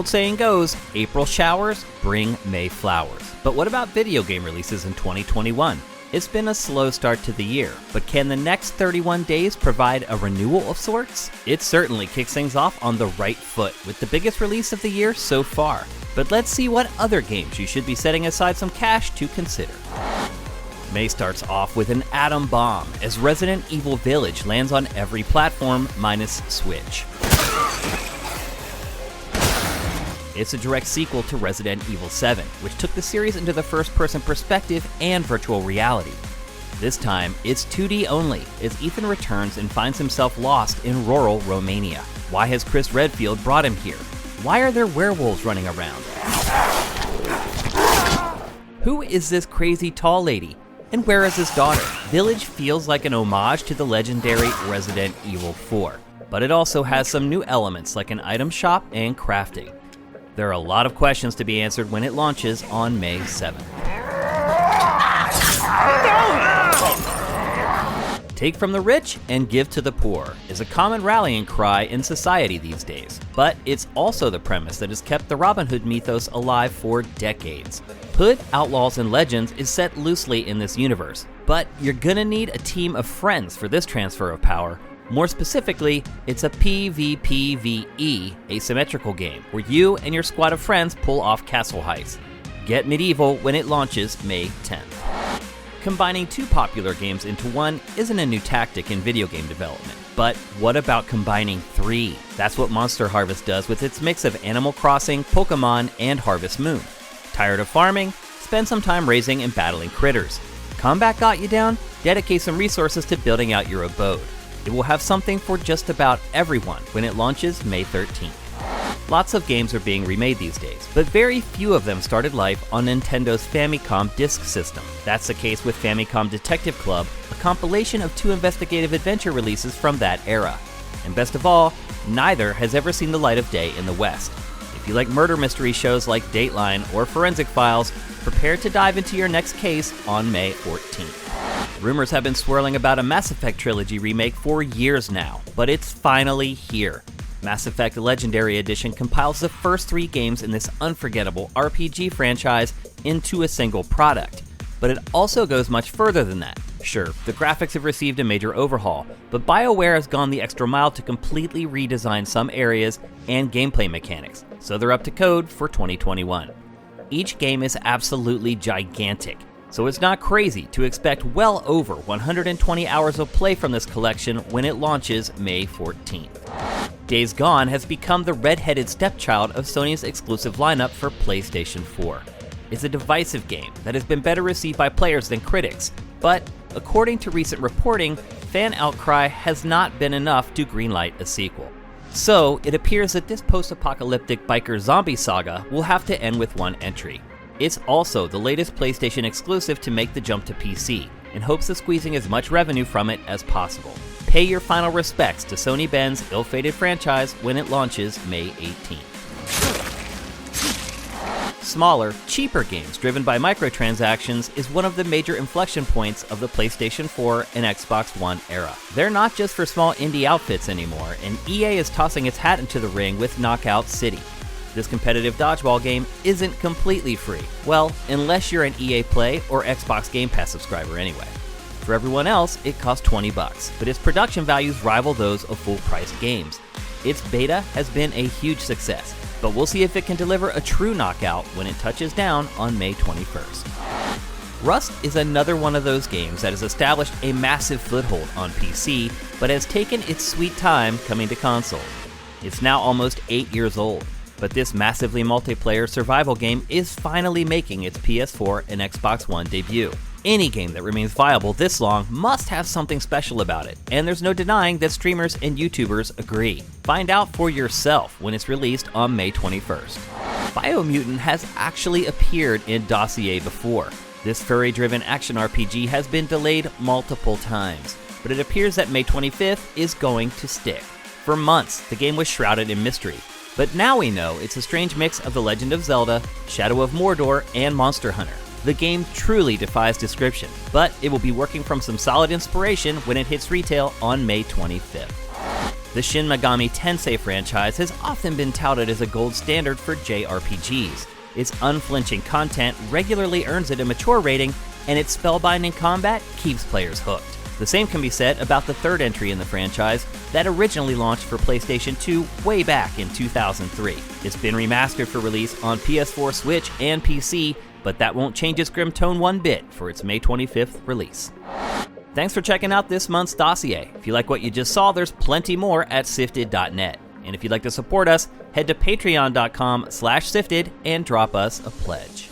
old saying goes, April showers bring May flowers. But what about video game releases in 2021? It's been a slow start to the year, but can the next 31 days provide a renewal of sorts? It certainly kicks things off on the right foot with the biggest release of the year so far. But let's see what other games you should be setting aside some cash to consider. May starts off with an atom bomb as Resident Evil Village lands on every platform minus Switch. It's a direct sequel to Resident Evil 7, which took the series into the first-person perspective and virtual reality. This time, it's 2D only, as Ethan returns and finds himself lost in rural Romania. Why has Chris Redfield brought him here? Why are there werewolves running around? Who is this crazy tall lady? And where is his daughter? Village feels like an homage to the legendary Resident Evil 4, but it also has some new elements like an item shop and crafting. There are a lot of questions to be answered when it launches on May 7th. Take from the rich and give to the poor is a common rallying cry in society these days, but it's also the premise that has kept the Robin Hood mythos alive for decades. Hood, Outlaws, and Legends is set loosely in this universe, but you're gonna need a team of friends for this transfer of power. More specifically, it's a PvPvE asymmetrical game where you and your squad of friends pull off castle heists. Get medieval when it launches May 10th. Combining two popular games into one isn't a new tactic in video game development, but what about combining three? That's what Monster Harvest does with its mix of Animal Crossing, Pokemon, and Harvest Moon. Tired of farming? Spend some time raising and battling critters. Combat got you down? Dedicate some resources to building out your abode. It will have something for just about everyone when it launches May 13th. Lots of games are being remade these days, but very few of them started life on Nintendo's Famicom Disk System. That's the case with Famicom Detective Club, a compilation of 2 investigative adventure releases from that era. And best of all, neither has ever seen the light of day in the West. If you like murder mystery shows like Dateline or Forensic Files, prepare to dive into your next case on May 14th. Rumors have been swirling about a Mass Effect trilogy remake for years now, but it's finally here. Mass Effect Legendary Edition compiles the first 3 games in this unforgettable RPG franchise into a single product. But it also goes much further than that. Sure, the graphics have received a major overhaul, but BioWare has gone the extra mile to completely redesign some areas and gameplay mechanics, so they're up to code for 2021. Each game is absolutely gigantic, so it's not crazy to expect well over 120 hours of play from this collection when it launches May 14th. Days Gone has become the red-headed stepchild of Sony's exclusive lineup for PlayStation 4. It's a divisive game that has been better received by players than critics, but according to recent reporting, fan outcry has not been enough to greenlight a sequel. So it appears that this post-apocalyptic biker zombie saga will have to end with one entry. It's also the latest PlayStation exclusive to make the jump to PC, in hopes of squeezing as much revenue from it as possible. Pay your final respects to Sony Ben's ill-fated franchise when it launches May 18th. Smaller, cheaper games driven by microtransactions is one of the major inflection points of the PlayStation 4 and Xbox One era. They're not just for small indie outfits anymore, and EA is tossing its hat into the ring with Knockout City. This competitive dodgeball game isn't completely free. Well, unless you're an EA Play or Xbox Game Pass subscriber anyway. For everyone else, it costs $20, but its production values rival those of full-priced games. Its beta has been a huge success, but we'll see if it can deliver a true knockout when it touches down on May 21st. Rust is another one of those games that has established a massive foothold on PC, but has taken its sweet time coming to console. It's now almost 8 years old, but this massively multiplayer survival game is finally making its PS4 and Xbox One debut. Any game that remains viable this long must have something special about it, and there's no denying that streamers and YouTubers agree. Find out for yourself when it's released on May 21st. Biomutant has actually appeared in Dossier before. This furry-driven action RPG has been delayed multiple times, but it appears that May 25th is going to stick. For months, the game was shrouded in mystery, but now we know it's a strange mix of The Legend of Zelda, Shadow of Mordor, and Monster Hunter. The game truly defies description, but it will be working from some solid inspiration when it hits retail on May 25th. The Shin Megami Tensei franchise has often been touted as a gold standard for JRPGs. Its unflinching content regularly earns it a mature rating, and its spellbinding combat keeps players hooked. The same can be said about the third entry in the franchise that originally launched for PlayStation 2 way back in 2003. It's been remastered for release on PS4, Switch, and PC, but that won't change its grim tone one bit for its May 25th release. Thanks for checking out this month's Dossier. If you like what you just saw, there's plenty more at sifted.net. And if you'd like to support us, head to patreon.com/sifted and drop us a pledge.